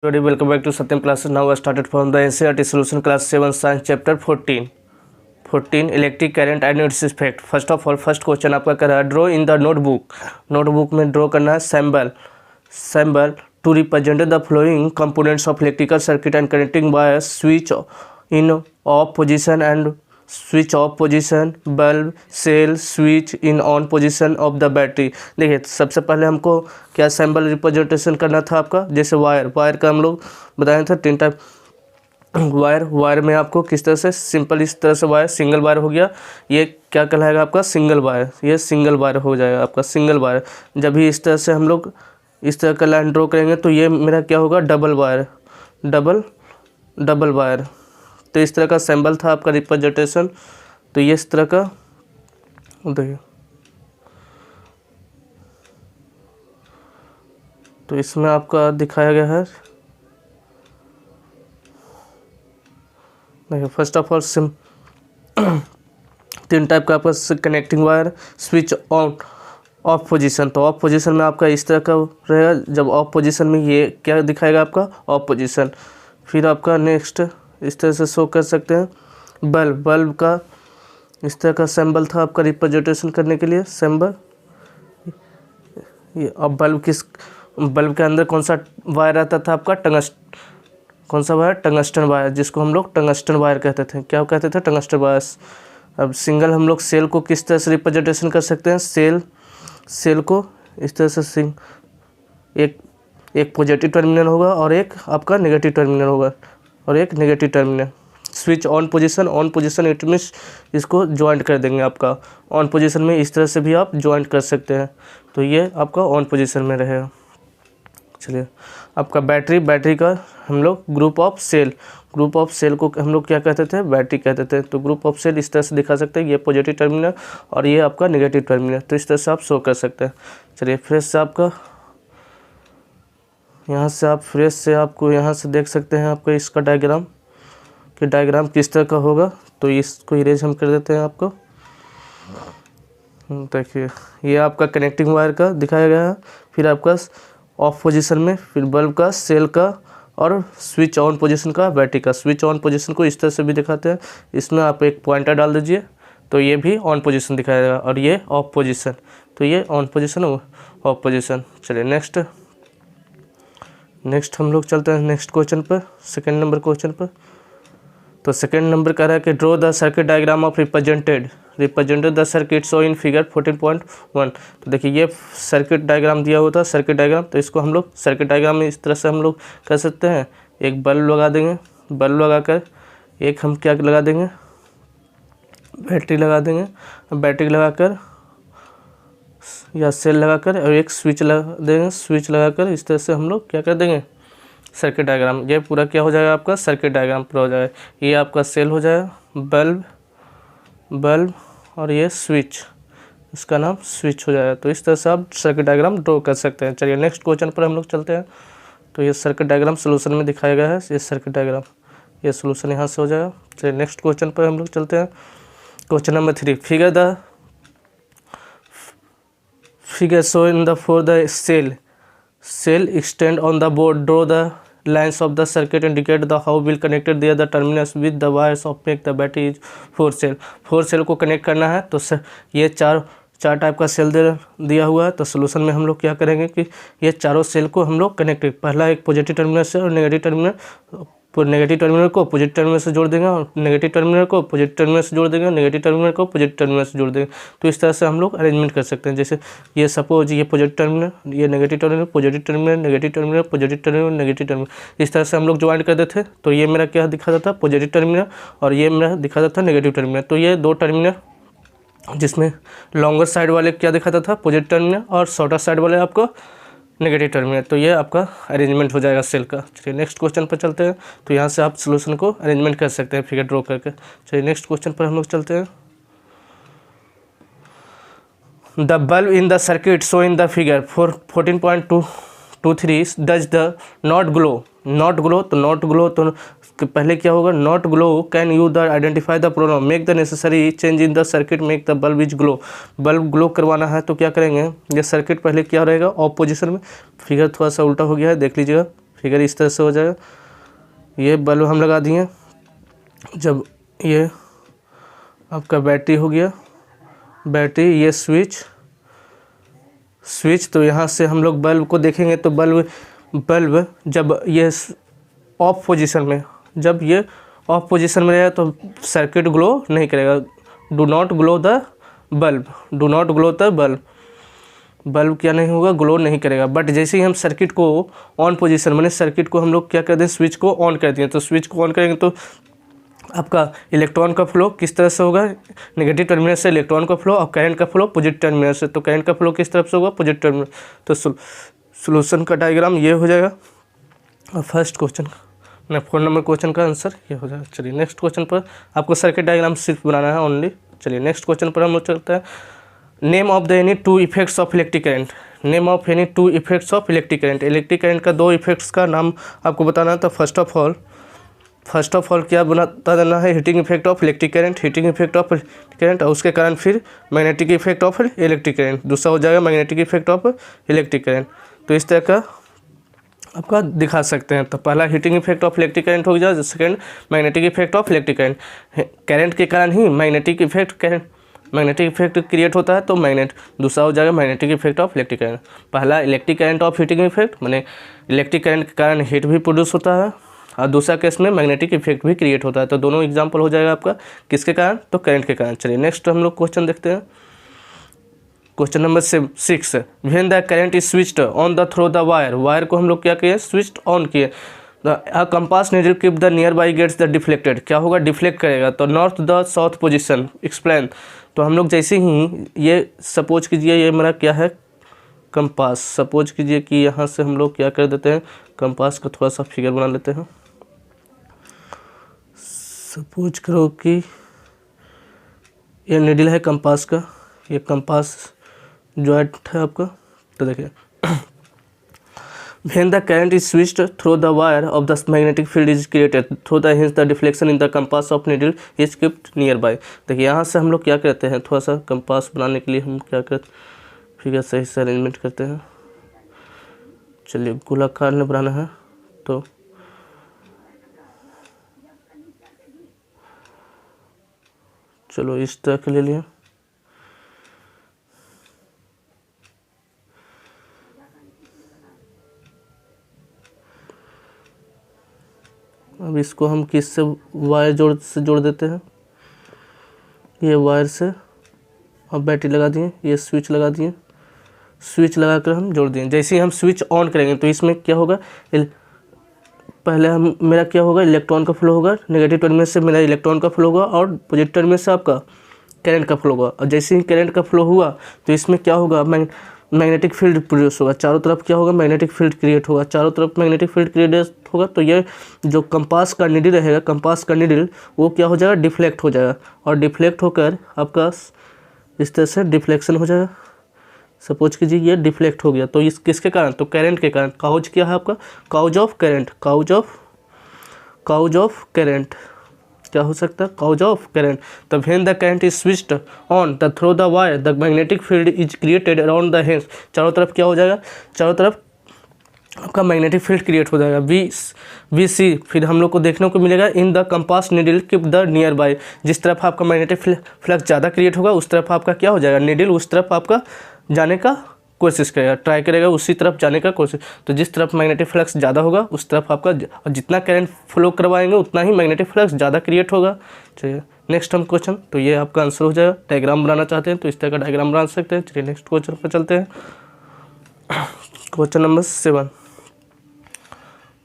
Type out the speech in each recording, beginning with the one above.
Welcome back to Satyam classes. Now I started from the NCERT solution class 7 science chapter 14 electric current and its effect. First of all first question आपका कर रहा है draw in the notebook में draw करना है symbol to represent the following components of electrical circuit and connecting wires, switch in off position and switch off position, bulb, cell, switch in on position of the battery. देखिए सबसे पहले हमको क्या symbol representation करना था आपका, जैसे wire का हम लोग बताए थे 3 टाइप वायर में आपको किस तरह से सिंपल इस तरह से वायर सिंगल वायर हो गया, ये क्या कहलाएगा आपका सिंगल वायर, ये सिंगल वायर हो जाएगा आपका सिंगल वायर। जब भी इस तरह से हम लोग इस तरह का लाइन ड्रॉ करेंगे तो ये मेरा क्या होगा डबल वायर। तो इस तरह का सिंबल था आपका रिप्रेजेंटेशन। तो ये इस तरह का देखिए, तो इसमें आपका दिखाया गया है। देखिए फर्स्ट ऑफ ऑल 3 टाइप का आपका connecting wire, switch on off position. तो ऑफ पोजीशन में आपका इस तरह का रहेगा, जब ऑफ पोजीशन में ये क्या दिखाएगा आपका ऑफ पोजीशन। फिर आपका नेक्स्ट इस तरह से शो कर सकते हैं बल्ब का इस तरह का सिंबल था आपका रिप्रेजेंटेशन करने के लिए सिंबल। ये अब बल्ब के अंदर कौन सा वायर आता था आपका कौन सा वायर, टंगस्टन वायर, जिसको हम लोग टंगस्टन वायर कहते थे। क्या कहते थे टंगस्टन वायर। अब सिंगल हम लोग सेल को किस तरह से रिप्रेजेंटेशन कर सकते हैं, सेल को इस तरह से एक पॉजिटिव टर्मिनल होगा और एक आपका नेगेटिव टर्मिनल होगा और एक negative terminal. Switch on position it means इसको ज्वाइंट कर देंगे आपका ऑन पोजीशन में, इस तरह से भी आप ज्वाइंट कर सकते हैं। तो ये आपका ऑन पोजीशन में रहेगा। चलिए आपका बैटरी का हम लोग ग्रुप ऑफ सेल को हम लोग क्या कहते थे, बैटरी कहते थे। तो ग्रुप ऑफ सेल इस तरह से दिखा सकते हैं, ये पॉजिटिव टर्मिनल और ये आपका नेगेटिव टर्मिनल। तो इस तरह से आप शो कर सकते हैं। चलिए फ्रेश से आपका यहाँ से आप फ्रेश से आपको यहाँ से देख सकते हैं आपको इसका डायग्राम किस तरह का होगा। तो इसको इरेज हम कर देते हैं आपको। देखिए ये आपका कनेक्टिंग वायर का दिखाया गया है, फिर आपका ऑफ पोजीशन में, फिर बल्ब का, सेल का और स्विच ऑन पोजीशन का, बैटरी का। स्विच ऑन पोजीशन को इस तरह से भी दिखाते हैं, इसमें आप एक पॉइंटर डाल दीजिए तो ये भी ऑन पोजीशन दिखाएगा और ये ऑफ पोजीशन। तो ये ऑन पोजीशन ऑफ पोजीशन। चलिए नेक्स्ट हम लोग चलते हैं नेक्स्ट क्वेश्चन पर, सेकेंड नंबर क्वेश्चन पर। तो सेकेंड नंबर कह रहा है कि draw the circuit diagram of represented the circuit show in figure 14.1। तो देखिए ये सर्किट डायग्राम दिया हुआ था, सर्किट डायग्राम। तो इसको हम लोग सर्किट डायग्राम में इस तरह से हम लोग कर सकते हैं, एक बल्ब लगा देंगे, बल्ब लगाकर एक हम क्या लगा देंगे, बैटरी लगा देंगे, बैटरी लगाकर या सेल लगाकर और एक स्विच लगा देंगे, स्विच लगाकर इस तरह से हम लोग क्या कर देंगे सर्किट डायग्राम। ये पूरा क्या हो जाएगा आपका सर्किट डायग्राम पूरा हो जाएगा। ये आपका सेल हो जाएगा, बल्ब और ये स्विच, इसका नाम स्विच हो जाएगा। तो इस तरह से आप सर्किट डायग्राम ड्रॉ कर सकते हैं। चलिए नेक्स्ट क्वेश्चन पर हम लोग चलते हैं। तो ये सर्किट डायग्राम सोल्यूशन में दिखाया गया है, ये सर्किट डायग्राम, ये सोल्यूशन यहाँ से हो जाएगा। चलिए नेक्स्ट क्वेश्चन पर हम लोग चलते हैं। Question number 3, figure shown for the cell extend on the board, draw the lines of the circuit, indicate the how will connected the other terminals with the wires of make the battery is 4 cell को connect करना है। तो ये चार type का cell दिया हुआ है। तो सोल्यूशन में हम लोग क्या करेंगे कि ये चारों सेल को हम लोग कनेक्ट, पहला एक पॉजिटिव टर्मिनल से और नेगेटिव टर्मिनल को पॉजिटिव टर्मिनल से जोड़ देंगे और नेगेटिव टर्मिनल को पॉजिटिव टर्मिनल से जोड़ देंगे, नेगेटिव टर्मिनल को पॉजिटिव टर्मिनल से जोड़ देंगे। तो इस तरह से हम लोग अरेंजमेंट कर सकते हैं। जैसे ये सपोज ये पॉजिटिव टर्मिनल, ये negative terminal, positive terminal, negative terminal, positive terminal, negative terminal, इस तरह से हम लोग ज्वाइन कर देते थे। तो ये मेरा क्या दिखाता था पॉजिटिव टर्मिनल और ये मेरा दिखाता था नेगेटिव टर्मिनल। तो ये 2 टर्मिनल जिसमें लॉन्गर साइड वाले क्या दिखाता था पॉजिटिव टर्मिनल और शॉर्टर साइड वाले आपको नेगेटिव टर्मिनल। तो ये आपका अरेंजमेंट हो जाएगा सेल का। चलिए नेक्स्ट क्वेश्चन पर चलते हैं। तो यहाँ से आप सोल्यूशन को अरेंजमेंट कर सकते हैं फिगर ड्रॉ करके। चलिए नेक्स्ट क्वेश्चन पर हम लोग चलते हैं। The bulb in the circuit show in the figure 14.23 does the not glow. तो नॉट ग्लो तो पहले क्या होगा, not glow can you the identify the problem, make the necessary change in the circuit, make the bulb is glow. Bulb glow करवाना है तो क्या करेंगे, ये सर्किट पहले क्या रहेगा ऑफ पोजीशन में। फिगर थोड़ा सा उल्टा हो गया है, देख लीजिएगा। फिगर इस तरह से हो जाएगा। ये बल्ब हम लगा दिए। जब ये आपका बैटरी हो गया, बैटरी, ये स्विच, तो यहाँ से हम लोग बल्ब को देखेंगे तो बल्ब जब ये ऑफ पोजीशन में, जब ये ऑफ पोजीशन में रहेगा तो सर्किट ग्लो नहीं करेगा। Do not glow the bulb, do not glow the bulb, bulb क्या नहीं होगा, ग्लो नहीं करेगा। बट जैसे ही हम सर्किट को ऑन पोजीशन, माने सर्किट को हम लोग क्या कर दें, स्विच को ऑन कर दिए, तो स्विच को ऑन करेंगे तो आपका इलेक्ट्रॉन का फ्लो किस तरह से होगा, नेगेटिव टर्मिनल से इलेक्ट्रॉन का फ्लो, और करंट का फ्लो पॉजिटिव टर्मिनल से। तो करंट का फ्लो किस तरफ से होगा, पॉजिटिव टर्मिनल। तो सॉल्यूशन का डायग्राम ये हो जाएगा। और फर्स्ट क्वेश्चन का 4 नंबर क्वेश्चन का आंसर ये हो जाएगा। चलिए नेक्स्ट क्वेश्चन पर, आपको सर्किट डायग्राम सिर्फ बनाना है ओनली। चलिए नेक्स्ट क्वेश्चन पर हम लोग चलते हैं। Name of the any 2 effects of electric current, name of any 2 effects of electric current. Electric current का 2 इफेक्ट्स का नाम आपको बताना है। तो फर्स्ट ऑफ ऑल क्या बता देना है, heating effect of electric current, heating effect of electric current, और उसके कारण फिर magnetic effect of electric current. दूसरा हो जाएगा magnetic effect of electric current. तो इस तरह का आपका दिखा सकते हैं। तो पहला heating effect of electric current हो गया, second magnetic effect of electric current. Current के कारण ही मैग्नेटिक इफेक्ट क्रिएट होता है, तो दूसरा हो जाएगा magnetic effect of electric current. पहला electric current of heating effect, माने इलेक्ट्रिक करंट के कारण हीट भी प्रोड्यूस होता है, और दूसरा केस में मैग्नेटिक इफेक्ट भी क्रिएट होता है। तो दोनों एग्जाम्पल हो जाएगा आपका किसके कारण, तो करंट के कारण। चलिए नेक्स्ट हम लोग क्वेश्चन देखते हैं। Question number 6, when the current is switched on the through the wire को हम लोग क्या किए, स्विच्ड ऑन किए। Compass needle keep the near by gets the deflected, क्या होगा, डिफ्लेक्ट करेगा। तो north the south position, explain. तो हम लोग जैसे ही ये सपोज कीजिए, ये मेरा क्या है, कंपास। सपोज कीजिए कि यहाँ से हम लोग क्या कर देते हैं, कंपास का थोड़ा सा फिगर बना लेते हैं। सपोज करो कि ये नीडल है कंपास का, ये कंपास जॉइंट है आपका। तो देखिए when the current is switched through the wire of the magnetic field is created through the hence the deflection in the compass of needle is kept nearby। देखिए यहाँ से हम लोग क्या करते हैं, थोड़ा सा कंपास बनाने के लिए हम क्या करते, फिगर सही से अरेंजमेंट करते हैं। चलिए गोलाकार में बनाना है, तो चलो इस तरह के ले लिए। अब इसको हम किस से वायर जोड़ देते हैं, ये वायर से। अब बैटरी लगा दिए, ये स्विच लगा दिए, स्विच लगा कर हम जोड़ दिए। जैसे ही हम स्विच ऑन करेंगे तो इसमें क्या होगा, पहले मेरा क्या होगा, इलेक्ट्रॉन का फ्लो होगा, नेगेटिव टर्मिनल से मेरा इलेक्ट्रॉन का फ्लो होगा, और पॉजिटिव टर्मिनल से आपका करंट का फ्लो होगा। और जैसे ही करंट का फ्लो हुआ तो इसमें क्या होगा, मैग्नेटिक फील्ड प्रोड्यूस होगा। चारों तरफ क्या होगा, मैग्नेटिक फील्ड क्रिएट होगा, चारों तरफ मैग्नेटिक फील्ड क्रिएट होगा। तो ये जो कंपास का नीडल रहेगा, कंपास का नीडल वो क्या हो जाएगा, डिफ्लेक्ट हो जाएगा, और डिफ्लेक्ट होकर आपका इस तरह से डिफ्लेक्शन हो जाएगा। सपोज कीजिए ये डिफ्लेक्ट हो गया, तो इस किसके कारण, तो करंट के कारण। काउज क्या है आपका, cause of current, cause of current क्या हो सकता है, काउज ऑफ करंट। तो when the current is switched on the through the wire the magnetic field is created around the hence. चारों तरफ क्या हो जाएगा, चारों तरफ आपका मैग्नेटिक फील्ड क्रिएट हो जाएगा। वी सी फिर हम लोग को देखने को मिलेगा in the compass needle keep the near by. जिस तरफ आपका मैग्नेटिक फ्लक्स ज़्यादा क्रिएट होगा उस तरफ आपका क्या हो जाएगा, नीडल उस तरफ आपका जाने का कोशिश करेगा, ट्राई करेगा उसी तरफ जाने का कोशिश। तो जिस तरफ मैग्नेटिक फ्लक्स ज़्यादा होगा उस तरफ आपका, और जितना करंट फ्लो करवाएंगे उतना ही मैग्नेटिक फ्लक्स ज़्यादा क्रिएट होगा। चलिए नेक्स्ट हम क्वेश्चन, तो ये आपका आंसर हो जाएगा। डायग्राम बनाना चाहते हैं तो इस तरह का डायग्राम बना सकते हैं। चलिए नेक्स्ट क्वेश्चन पर चलते हैं। क्वेश्चन नंबर 7,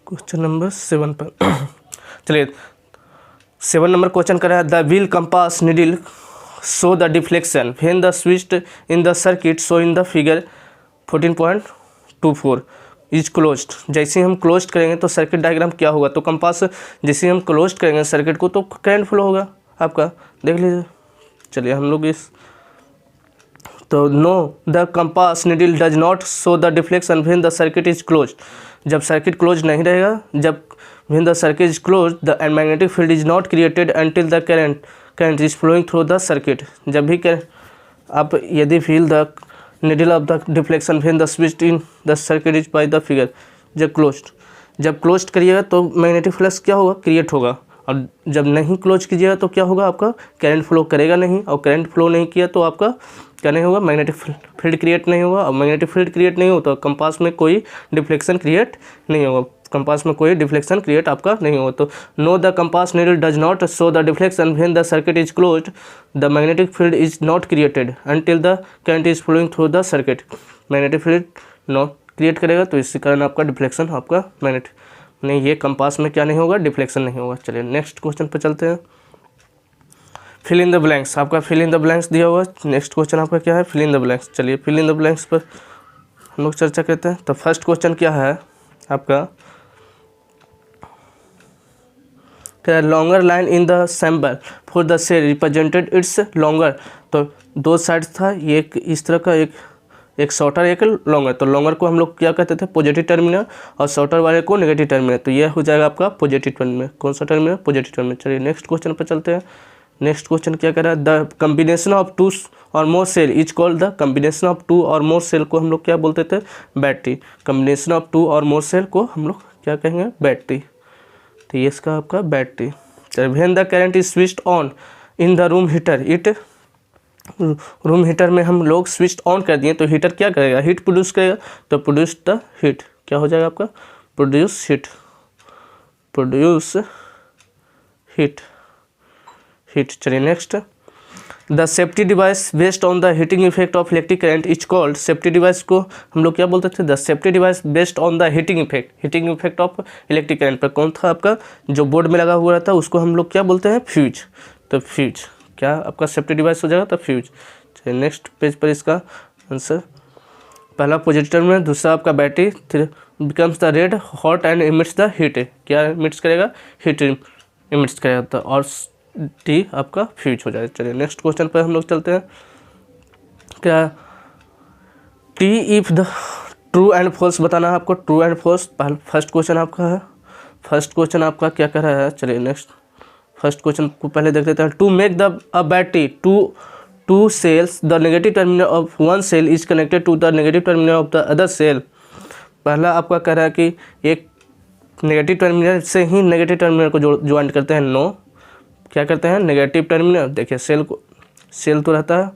क्वेश्चन नंबर 7 पर चलिए 7 नंबर क्वेश्चन कर रहा है, the wheel compass needle show the deflection when the switched in the circuit show in the figure 14.24 is closed। जैसे ही हम क्लोज करेंगे तो सर्किट डायग्राम क्या होगा, तो कंपास जैसे ही हम क्लोज करेंगे सर्किट को तो करंट फ्लो होगा आपका, देख लीजिए। चलिए हम लोग इस, तो no the compass needle does not show the deflection when the circuit is close. जब सर्किट क्लोज नहीं रहेगा, जब when the circuit is close the magnetic field is not created until the current is flowing through the circuit. जब भी आप यदि feel the needle of the deflection when the switch in the circuit is by the figure जब closed, जब close करिएगा तो magnetic flux क्या होगा, क्रिएट होगा, और जब नहीं क्लोज कीजिएगा तो क्या होगा, आपका करंट फ्लो करेगा नहीं, और करंट फ्लो नहीं किया तो आपका क्या नहीं होगा, मैग्नेटिक फील्ड क्रिएट नहीं होगा, और मैग्नेटिक फील्ड क्रिएट नहीं होता तो कंपास में कोई डिफ्लेक्शन क्रिएट नहीं होगा, कंपास में कोई डिफ्लेक्शन क्रिएट आपका नहीं होगा। तो no the compass needle does not show the deflection when the circuit is closed, the magnetic field is not created until the current is flowing through the circuit. Magnetic field not create करेगा तो इसी कारण आपका deflection, आपका magnetic नहीं, ये compass में क्या नहीं होगा, डिफ्लेक्शन नहीं होगा। चलिए नेक्स्ट क्वेश्चन पर चलते हैं। फिल इन द ब्लैंक्स, आपका फिल इन द ब्लैंक्स दिया हुआ। नेक्स्ट क्वेश्चन आपका क्या है, फिल इन द ब्लैंक्स। चलिए फिल इन द ब्लैंक्स पर हम लोग चर्चा करते हैं। तो फर्स्ट क्वेश्चन क्या है आपका, क्या longer line in the symbol for the cell represented it's longer. तो दो साइड्स था, एक इस तरह का, एक शॉर्टर एक लॉन्गर। तो लॉन्गर को हम लोग क्या कहते थे, पॉजिटिव टर्मिनल, और शॉर्टर वाले को नेगेटिव टर्मिनल। तो ये हो जाएगा आपका पॉजिटिव टर्मिनल। कौन सा टर्मिनल, पॉजिटिव टर्मिनल। चलिए नेक्स्ट क्वेश्चन पर चलते हैं। नेक्स्ट क्वेश्चन क्या कह रहा है, the combination of two or more cell is called, the combination of two or more cell को हम लोग क्या बोलते थे, battery. Combination of two or more cell को हम लोग क्या कहेंगे, बैटरी। तो ये इसका आपका बैटरी। चलिए when the current is switched on in the room heater, it room heater में हम लोग स्विच ऑन कर दिए तो हीटर क्या करेगा, हीट प्रोड्यूस करेगा। तो प्रोड्यूस द हीट, क्या हो जाएगा आपका, produce heat, produce heat, heat. चलिए next, the safety device based on the heating effect of electric current is called. Safety device को हम लोग क्या बोलते थे, the safety device based on the heating effect of electric current पर कौन था, आपका जो बोर्ड में लगा हुआ रहता है उसको हम लोग क्या बोलते हैं, फ्यूज। तो फ्यूज क्या आपका सेफ्टी डिवाइस हो जाएगा, तो फ्यूज। चलिए नेक्स्ट पेज पर इसका आंसर, पहला पॉजिटिव टर्मिनल, दूसरा आपका बैटरी, फिर becomes the red hot and emits the heat, क्या इमिट्स करेगा, हीट इमिट्स करेगा। तो और टी आपका फ्यूज हो जाएगा। चलिए नेक्स्ट क्वेश्चन पर हम लोग चलते हैं। क्या टी if the true and false बताना है आपको, true and false. First question आपका है, फर्स्ट क्वेश्चन आपका क्या कर रहा है। चलिए नेक्स्ट फर्स्ट क्वेश्चन को पहले देख लेते हैं। To make the a battery two cells, the negative terminal of one cell is connected to the negative terminal of the other cell. पहला आपका कह रहा है कि एक नेगेटिव टर्मिनल से ही नेगेटिव टर्मिनल को ज्वाइन करते हैं, नो, क्या करते हैं, नेगेटिव टर्मिनल। देखिए सेल तो रहता है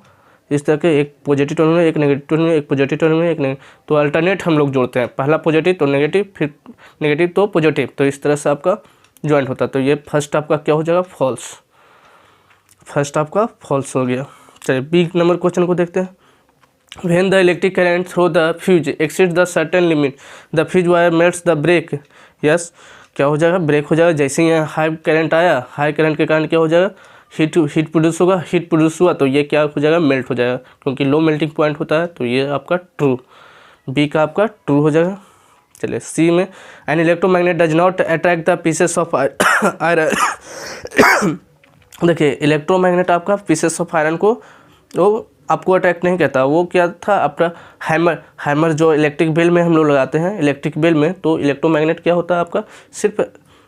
इस तरह के, एक पॉजिटिव टर्मिनल, एक नेगेटिव टर्मिनल, एक पॉजिटिव टर्मिनल, एक नेगेटिव, तो अल्टरनेट हम लोग जोड़ते हैं, पहला पॉजिटिव तो नेगेटिव, फिर नेगेटिव तो पॉजिटिव, तो इस तरह से आपका ज्वाइंट होता है। तो ये फर्स्ट आपका क्या हो जाएगा, फॉल्स, फर्स्ट आपका फॉल्स हो गया। चलिए बी नंबर क्वेश्चन को देखते हैं। When the electric current through the fuse exceed the certain limit, the fuse wire melts the break. Yes, क्या हो जाएगा, ब्रेक हो जाएगा। जैसे ही यहाँ हाई करंट आया, हाई करंट के कारण क्या हो जाएगा, हीट प्रोड्यूस होगा, हीट प्रोड्यूस हुआ तो ये क्या हो जाएगा, मेल्ट हो जाएगा, क्योंकि लो मेल्टिंग पॉइंट होता है। तो ये आपका ट्रू, बी का आपका ट्रू हो जाएगा। चलिए सी में, an electromagnet does not attract the pieces of iron. देखिए इलेक्ट्रोमैग्नेट आपका पीसेस ऑफ आयरन को वो आपको अट्रैक्ट नहीं करता। वो क्या था, आपका हैमर जो इलेक्ट्रिक बेल में हम लोग लगाते हैं, इलेक्ट्रिक बेल में, तो इलेक्ट्रोमैग्नेट क्या होता है आपका, सिर्फ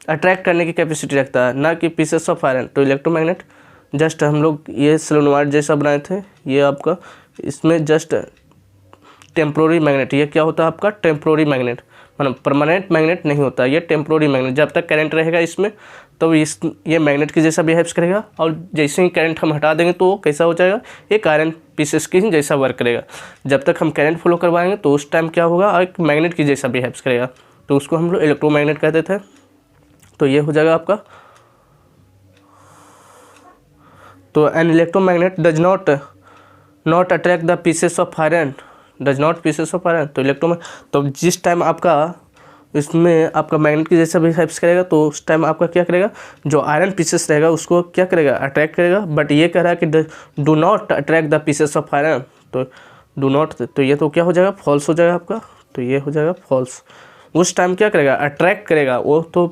अट्रैक्ट करने की कैपेसिटी रखता है, ना कि पीसेस ऑफ आयरन। तो इलेक्ट्रोमैग्नेट जस्ट हम लोग ये सोलेनोइड जैसा बनाए थे, ये आपका इसमें जस्ट टेम्प्रोरी मैग्नेट, ये क्या होता है आपका, टेम्प्रोरी मैग्नेट, मतलब परमानेंट मैग्नेट नहीं होता, ये टेम्प्रोरी मैग्नेट। जब तक करंट रहेगा इसमें तो ये मैग्नेट की जैसा बिहेव्स करेगा, और जैसे ही करंट हम हटा देंगे तो कैसा हो जाएगा, एक आयरन पीसेस की ही जैसा वर्क करेगा। जब तक हम करंट फ्लो करवाएंगे तो उस टाइम क्या होगा, एक मैग्नेट की जैसा बिहेव्स करेगा, तो उसको हम लोग इलेक्ट्रोमैग्नेट कहते थे। तो ये हो जाएगा आपका, तो an electromagnet does not attract the pieces of iron, does not pieces of iron. तो तो जिस टाइम आपका इसमें आपका मैग्नेट की जैसा बिहेव्स करेगा तो उस टाइम आपका क्या करेगा, जो आयरन पीसेस रहेगा उसको क्या करेगा, अट्रैक्ट करेगा। बट ये कह रहा है कि do not attract the pieces of iron, तो डू नॉट, तो ये तो क्या हो जाएगा, फॉल्स हो जाएगा आपका। तो ये हो जाएगा फॉल्स। उस टाइम क्या करेगा, अट्रैक्ट करेगा। वो तो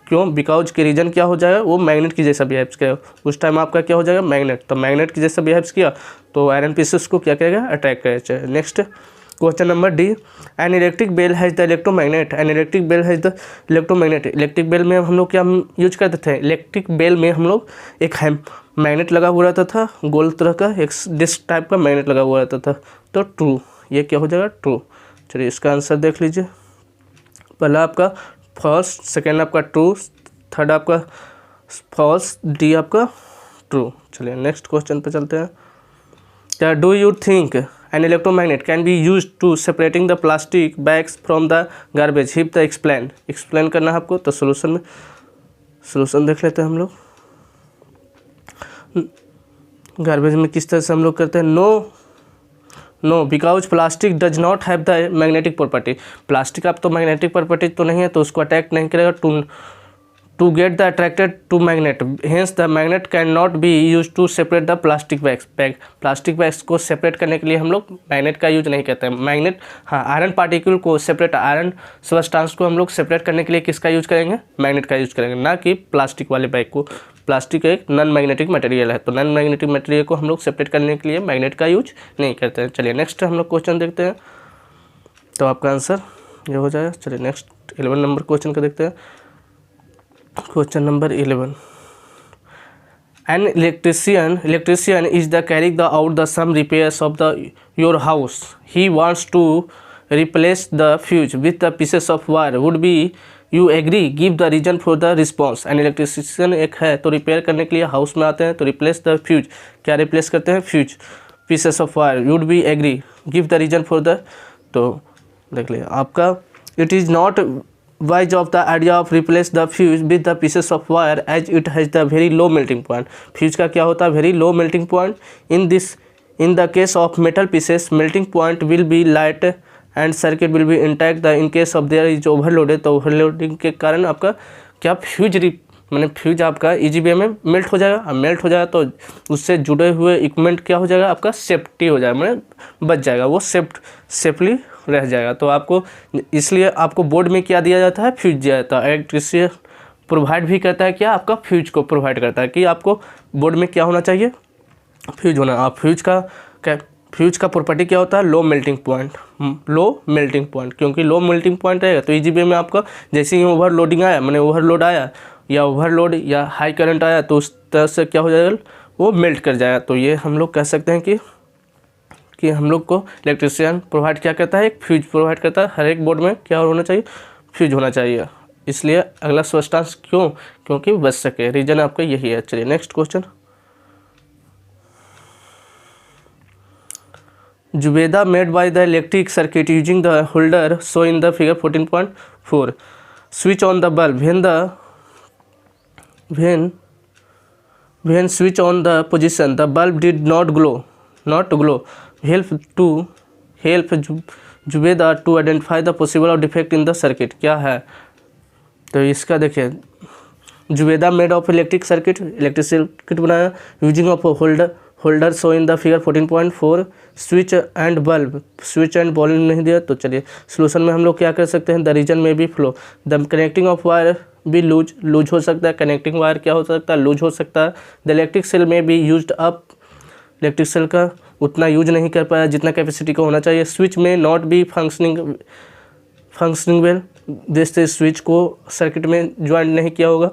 क्यों बिकॉज के रीजन क्या हो जाएगा, वो मैग्नेट की जैसा बिहेव्स करेगा। उस टाइम आपका क्या हो जाएगा, मैग्नेट, तो मैग्नेट की जैसा बिहेव्स किया तो आयरन पीसेस को क्या करेगा, अट्रैक्ट करेगा। Next question number D, an electric bell has the electromagnet, an electric bell has the electromagnet. Electric bell में हम लोग क्या यूज करते थे, इलेक्ट्रिक बेल में हम लोग एक मैग्नेट लगा हुआ रहता था, गोल तरह का एक डिस्क टाइप का मैग्नेट लगा हुआ रहता था। तो ट्रू, ये क्या हो जाएगा, ट्रू। चलिए इसका आंसर देख लीजिए। पहला आपका फॉल्स, सेकेंड आपका ट्रू, थर्ड आपका फॉल्स, डी आपका ट्रू। चलिए नेक्स्ट क्वेश्चन पे चलते हैं। क्या do you think an electromagnet can be use to separating the plastic bags from the garbage heap the explain करना है आपको। तो सोल्यूशन देख लेते हैं हम लोग। गार्बेज में किस तरह से हम लोग करते हैं। No because plastic does not have the magnetic property. Plastic आप तो मैग्नेटिक प्रॉपर्टी तो नहीं है, तो उसको अटैक नहीं करेगा to get the attracted to magnet, hence the magnet can not be use to separate the plastic bags. Plastic bags को सेपरेट करने के लिए हम लोग मैग्नेट का यूज नहीं करते हैं। मैग्नेट, हाँ, आयरन पार्टिकल को सेपरेट, आयरन सब्सटेंस को हम लोग सेपरेट करने के लिए किसका यूज करेंगे, मैग्नेट का यूज करेंगे, ना कि प्लास्टिक वाले बैग को। प्लास्टिक एक नॉन मैग्नेटिक मटेरियल है, तो नॉन मैग्नेटिक मटेरियल को हम लोग सेपरेट करने के लिए मैग्नेट का यूज नहीं करते हैं। चलिए नेक्स्ट हम लोग क्वेश्चन देखते हैं, तो आपका आंसर ये हो जाएगा। चलिए नेक्स्ट 11 नंबर क्वेश्चन का देखते हैं। Question number 11, an electrician is the carrying the out the some repairs of the your house, he wants to replace the fuse with the pieces of wire, would be you agree, give the reason for the response. An electrician एक है, तो repair करने के लिए house में आते हैं, तो रिप्लेस द फ्यूज, क्या रिप्लेस करते हैं, fuse, pieces of wire, would be agree, give the reason for the. तो देख लिया आपका, it is not wise of the idea of replace the fuse with the pieces of wire as it has the very low melting point। Fuse का क्या होता है, very low melting point। in the case of metal pieces melting point will be light and circuit will be intact। the in case of there is overloaded, तो overloading के कारण आपका क्या fuse मैंने फ्यूज आपका इजी वे में melt हो जाएगा। अब मेल्ट हो जाएगा तो उससे जुड़े हुए इक्विपमेंट क्या हो जाएगा, आपका सेफ्टी हो जाएगा, मैंने बच जाएगा, वो सेफली रह जाएगा। तो आपको इसलिए आपको बोर्ड में क्या दिया जाता है, फ्यूज दिया जाता है। इलेक्ट्रिशियन प्रोवाइड भी करता है क्या, आपका फ्यूज को प्रोवाइड करता है कि आपको बोर्ड में क्या होना चाहिए, फ्यूज होना। आप फ्यूज का प्रॉपर्टी क्या होता है, लो मेल्टिंग पॉइंट, क्योंकि लो मेल्टिंग पॉइंट रहेगा तो इजी वे में आपका जैसे ही ओवरलोडिंग आया, मैंने ओवरलोड आया या ओवरलोड या हाई करंट आया, तो उस तरह से क्या हो जाएगा, वो मेल्ट कर जाएगा। तो ये हम लोग कह सकते हैं कि हम लोग को इलेक्ट्रिशियन प्रोवाइड क्या करता है, एक फ्यूज प्रोवाइड करता है। हर एक बोर्ड में क्या होना चाहिए, फ्यूज होना चाहिए। इसलिए अगला सब्सटेंस क्योंकि बच सके, रीजन आपका यही है। चलिए next question, Zubeda made by the electric circuit using the holder show in the figure 14.4, switch on the bulb when switch on the position the bulb did not glow, help Zubeda to identify the possible of defect in the circuit. क्या है, तो इसका देखिए, Zubeda made of electric circuit बनाया using of holder show in the figure 14.4, switch and bulb नहीं दिया। तो चलिए सोल्यूशन में हम लोग क्या कर सकते हैं, the reason may be flow, the connecting of wire भी लूज हो सकता है, कनेक्टिंग वायर क्या हो सकता है, लूज हो सकता है। The electric cell may be used up, electric cell का उतना यूज नहीं कर पाया जितना कैपेसिटी को होना चाहिए। Switch may not be functioning well, जैसे स्विच को सर्किट में ज्वाइन नहीं किया होगा।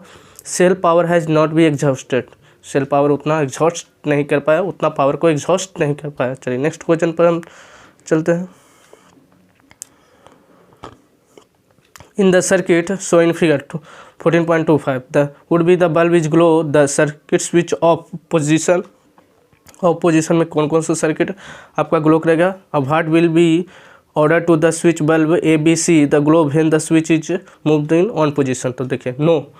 Cell power has not be exhausted, cell power उतना एग्जॉस्ट नहीं कर पाया, उतना पावर को एग्जॉस्ट नहीं कर पाया। चलिए नेक्स्ट क्वेश्चन पर हम चलते हैं। In the circuit shown in figure 14.25, the would be the bulb is glow, the circuit switch off position में कौन कौन सा सर्किट आपका ग्लो करेगा। अब what will be order to the switch bulb ABC the glow when the switch is moved in on position. तो देखिए no,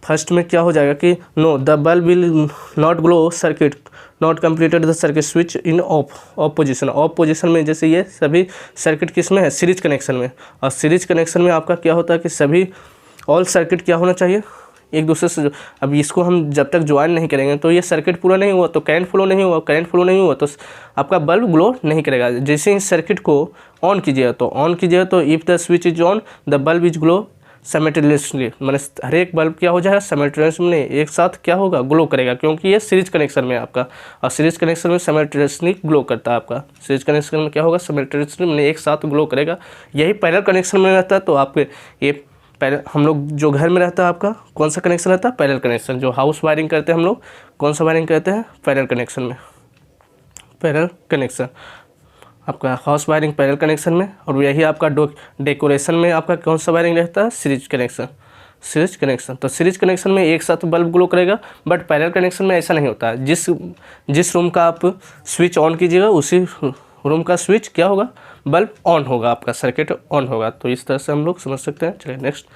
first में क्या हो जाएगा कि no the bulb will not glow, circuit not completed the circuit switch in off position में, जैसे ये सभी सर्किट किस में है, सीरीज कनेक्शन में। और सीरीज कनेक्शन में आपका क्या होता है कि सभी ऑल सर्किट क्या होना चाहिए, एक दूसरे से। अब इसको हम जब तक ज्वाइन नहीं करेंगे तो ये सर्किट पूरा नहीं हुआ, तो करंट फ्लो नहीं हुआ तो आपका बल्ब ग्लो नहीं करेगा। जैसे ही सर्किट को ऑन कीजिएगा तो if the switch is on the bulb is glow simultaneously, मैंने हर एक बल्ब क्या हो जाएगा, साइमल्टेनियसली में एक साथ क्या होगा, ग्लो करेगा, क्योंकि ये सीरीज कनेक्शन में आपका। और सीरीज कनेक्शन में साइमल्टेनियसली ग्लो करता है आपका। सीरीज कनेक्शन में क्या होगा, साइमल्टेनियसली मैंने एक साथ ग्लो करेगा। यही पैरेलल कनेक्शन में रहता है। तो आपके ये हम लोग जो घर में रहता है आपका कौन सा कनेक्शन रहता है, पैरेलल कनेक्शन। जो हाउस वायरिंग करते हैं हम लोग कौन सा वायरिंग करते हैं, पैरेलल कनेक्शन में, पैरेलल कनेक्शन। आपका हाउस वायरिंग पैरेलल कनेक्शन में, और यही आपका डेकोरेशन में आपका कौन सा वायरिंग रहता है, सीरीज कनेक्शन। सीरीज कनेक्शन, तो सीरीज कनेक्शन में एक साथ बल्ब ग्लो करेगा, बट पैरेलल कनेक्शन में ऐसा नहीं होता है। जिस रूम का आप स्विच ऑन कीजिएगा उसी रूम का स्विच क्या होगा, बल्ब ऑन होगा, आपका सर्किट ऑन होगा। तो इस तरह से हम लोग समझ सकते हैं। चलिए नेक्स्ट